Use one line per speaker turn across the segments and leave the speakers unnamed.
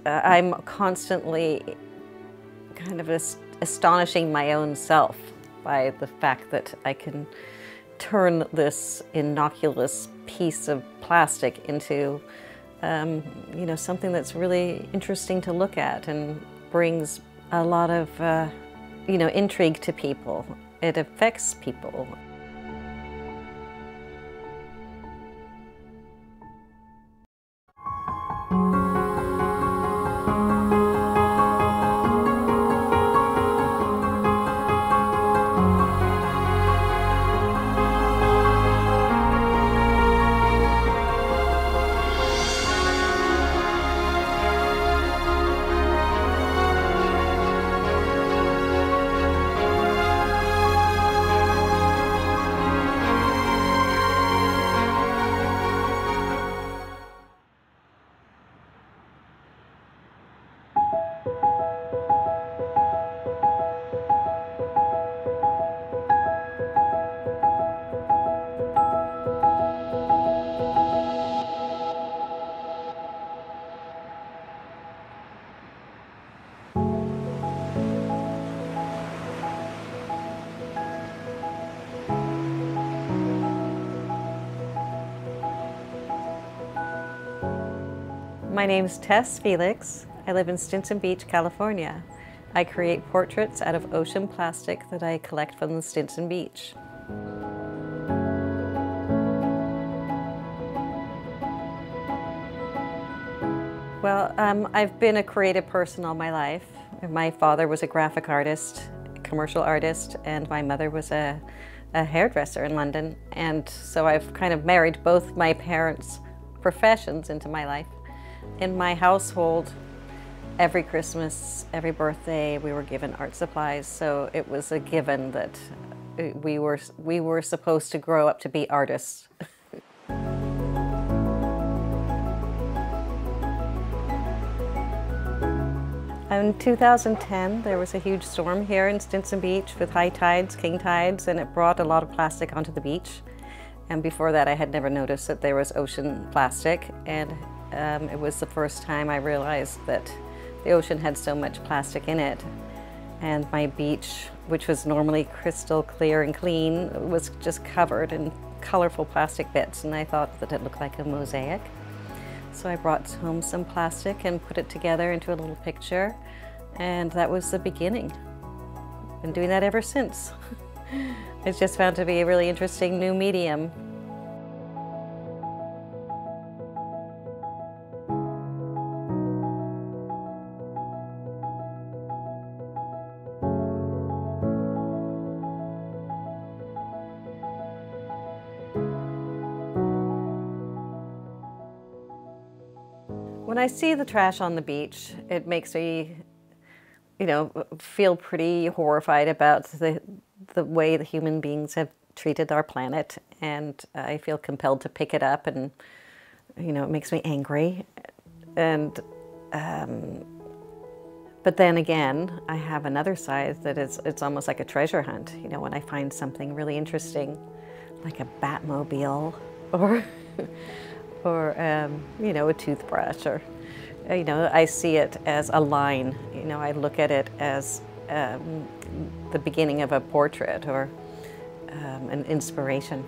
I'm constantly kind of astonishing my own self by the fact that I can turn this innocuous piece of plastic into, you know, something that's really interesting to look at and brings a lot of, you know, intrigue to people. It affects people. My name's Tess Felix. I live in Stinson Beach, California. I create portraits out of ocean plastic that I collect from the Stinson Beach. Well, I've been a creative person all my life. My father was a graphic artist, commercial artist, and my mother was a hairdresser in London. And so I've kind of married both my parents' professions into my life. In my household, every Christmas, every birthday, we were given art supplies, so it was a given that we were supposed to grow up to be artists. In 2010, there was a huge storm here in Stinson Beach with high tides, king tides, and it brought a lot of plastic onto the beach. And before that, I had never noticed that there was ocean plastic, and it was the first time I realized that the ocean had so much plastic in it. And my beach, which was normally crystal clear and clean, was just covered in colorful plastic bits, and I thought that it looked like a mosaic. So I brought home some plastic and put it together into a little picture, and that was the beginning. Been doing that ever since. It's just found to be a really interesting new medium. When I see the trash on the beach, it makes me, you know, feel pretty horrified about the way the human beings have treated our planet, and I feel compelled to pick it up, and, you know, it makes me angry. And but then again, I have another side that it's almost like a treasure hunt. You know, when I find something really interesting, like a Batmobile, or you know, a toothbrush, or, you know, I see it as a line. You know, I look at it as the beginning of a portrait, or an inspiration.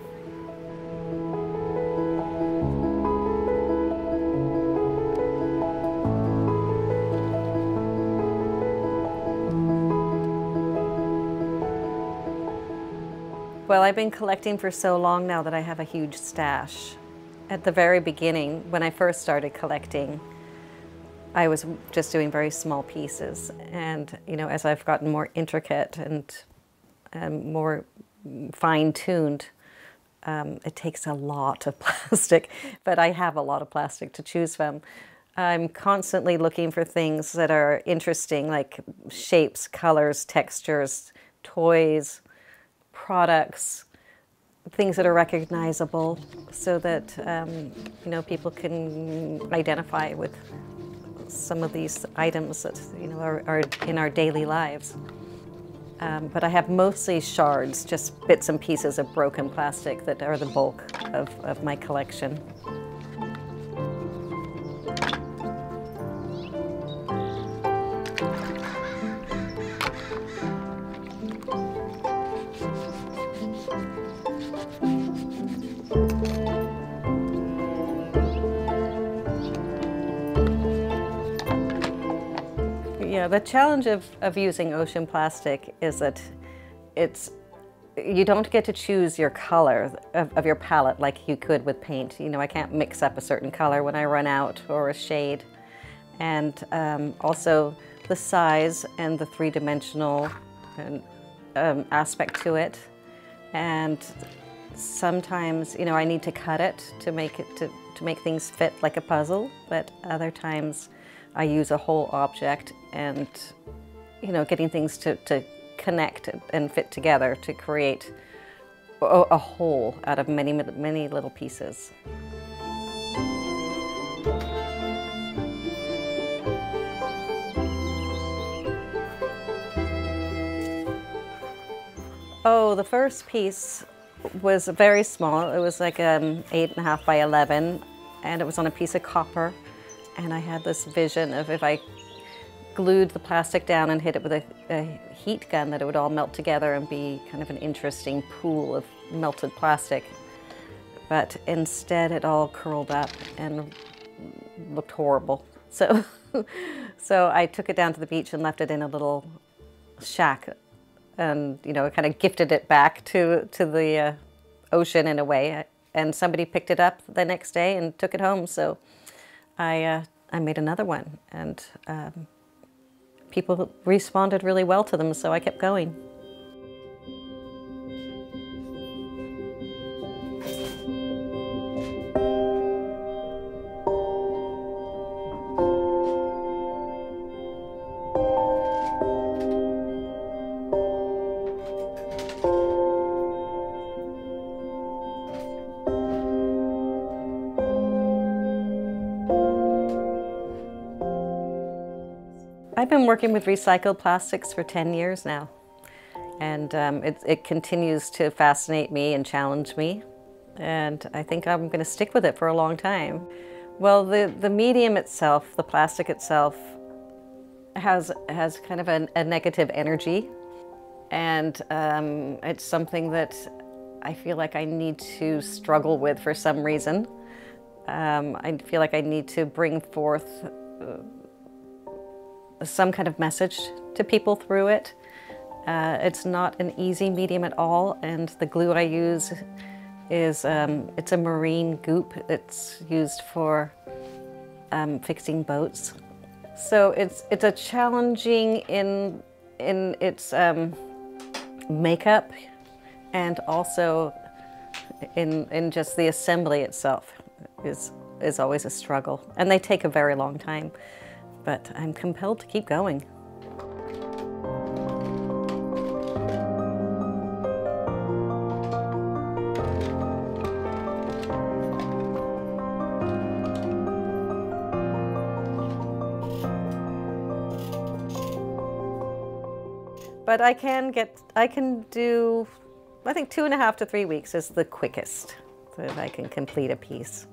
Well, I've been collecting for so long now that I have a huge stash. At the very beginning, when I first started collecting, I was just doing very small pieces. And, you know, as I've gotten more intricate and more fine-tuned, it takes a lot of plastic, but I have a lot of plastic to choose from. I'm constantly looking for things that are interesting, like shapes, colors, textures, toys, products, things that are recognizable, so that you know, people can identify with some of these items that, you know, are in our daily lives. But I have mostly shards, just bits and pieces of broken plastic that are the bulk of my collection. Yeah, the challenge of using ocean plastic is that you don't get to choose your color of your palette like you could with paint. You know, I can't mix up a certain color when I run out, or a shade. And also the size and the three-dimensional aspect to it. And sometimes, you know, I need to cut it to make things fit like a puzzle, but other times I use a whole object and, you know, getting things to connect and fit together to create a whole out of many, many little pieces. Oh, the first piece was very small. It was like 8.5 by 11, and it was on a piece of copper. And I had this vision of if I glued the plastic down and hit it with a heat gun, that it would all melt together and be kind of an interesting pool of melted plastic. But instead it all curled up and looked horrible. So, so I took it down to the beach and left it in a little shack, and, you know, kind of gifted it back to the ocean in a way. And somebody picked it up the next day and took it home. So I made another one, and people responded really well to them, so I kept going. I've been working with recycled plastics for 10 years now, and it continues to fascinate me and challenge me, and I think I'm going to stick with it for a long time. Well, the medium itself, the plastic itself, has kind of a negative energy, and it's something that I feel like I need to struggle with for some reason. I feel like I need to bring forth some kind of message to people through it. It's not an easy medium at all, and the glue I use is it's a marine goop. It's used for fixing boats. So it's a challenging in its makeup, and also in just the assembly itself is always a struggle, and they take a very long time. But I'm compelled to keep going. But I can do, I think 2.5 to 3 weeks is the quickest that I can complete a piece.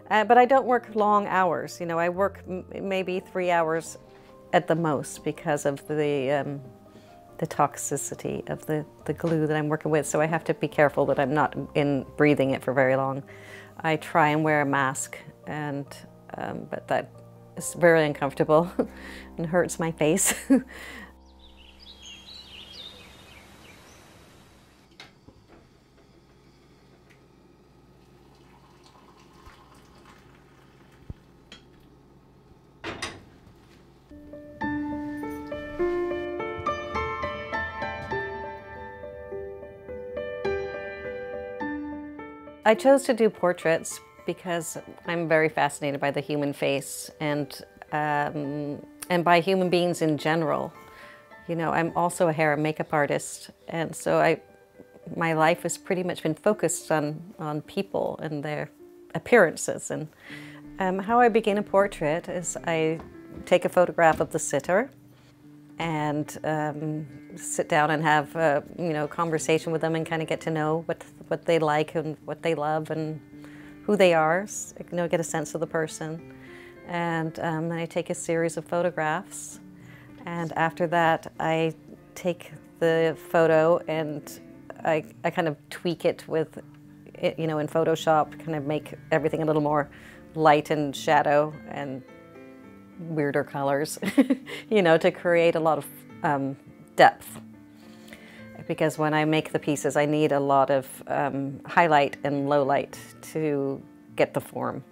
But I don't work long hours. You know, I work maybe 3 hours at the most because of the toxicity of the glue that I'm working with. So I have to be careful that I'm not breathing it for very long. I try and wear a mask, and but that is very uncomfortable and hurts my face. I chose to do portraits because I'm very fascinated by the human face, and by human beings in general. You know, I'm also a hair and makeup artist, and so my life has pretty much been focused on people and their appearances. And how I begin a portrait is I take a photograph of the sitter and sit down and have you know, conversation with them and kind of get to know what they like and what they love and who they are, you know, get a sense of the person. And then I take a series of photographs, and after that I take the photo and I kind of tweak it with, you know, in Photoshop, kind of make everything a little more light and shadow, and weirder colors, you know, to create a lot of depth. Because when I make the pieces, I need a lot of highlight and low light to get the form.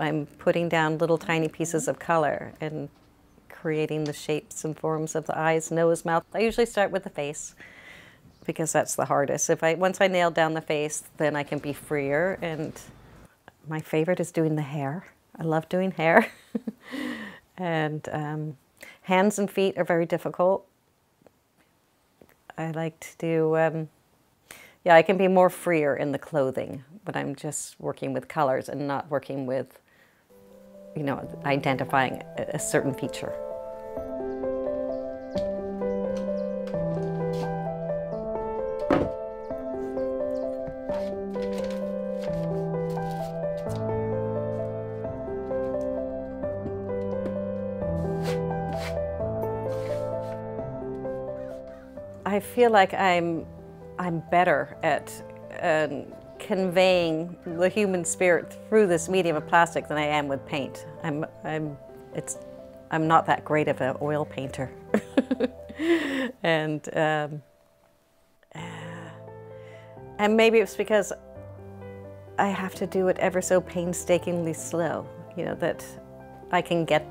I'm putting down little tiny pieces of color and creating the shapes and forms of the eyes, nose, mouth. I usually start with the face because that's the hardest. Once I nail down the face, then I can be freer. And my favorite is doing the hair. I love doing hair. And hands and feet are very difficult. I like to do, yeah, I can be more freer in the clothing when I'm just working with colors and not working with, you know, identifying a certain feature. I feel like I'm better at conveying the human spirit through this medium of plastic than I am with paint. I'm not that great of an oil painter, and maybe it's because I have to do it ever so painstakingly slow. You know, that I can get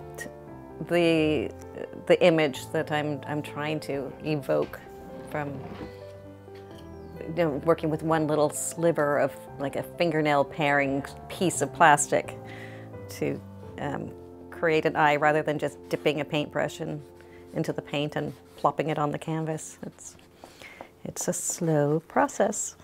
the image that I'm trying to evoke from, you know, working with one little sliver of like a fingernail paring piece of plastic to create an eye rather than just dipping a paintbrush into the paint and plopping it on the canvas. It's a slow process.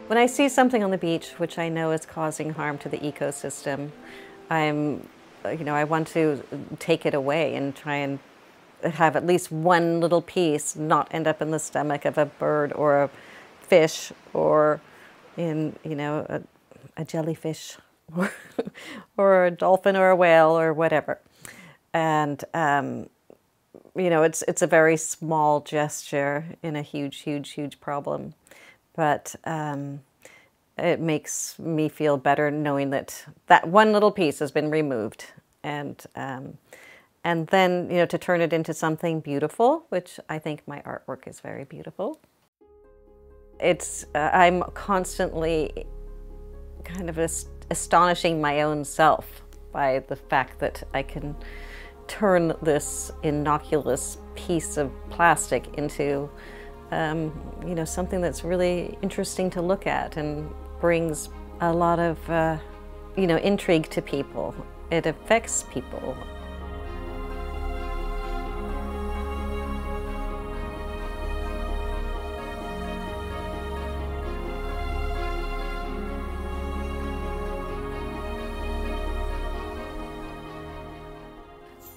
When I see something on the beach which I know is causing harm to the ecosystem, I want to take it away and try and have at least one little piece not end up in the stomach of a bird or a fish or in, you know, a jellyfish or a dolphin or a whale or whatever. And you know, it's a very small gesture in a huge, huge, huge problem. But it makes me feel better knowing that one little piece has been removed, and then, you know, to turn it into something beautiful, which I think my artwork is very beautiful. I'm constantly kind of astonishing my own self by the fact that I can turn this innocuous piece of plastic into you know, something that's really interesting to look at and brings a lot of, you know, intrigue to people. It affects people.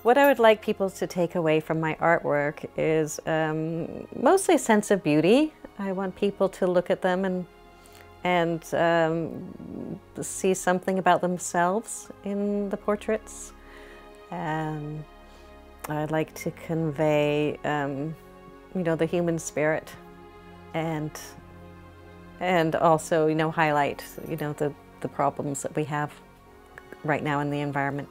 What I would like people to take away from my artwork is mostly a sense of beauty. I want people to look at them and see something about themselves in the portraits. I'd like to convey, you know, the human spirit, and also, you know, highlight, you know, the problems that we have right now in the environment.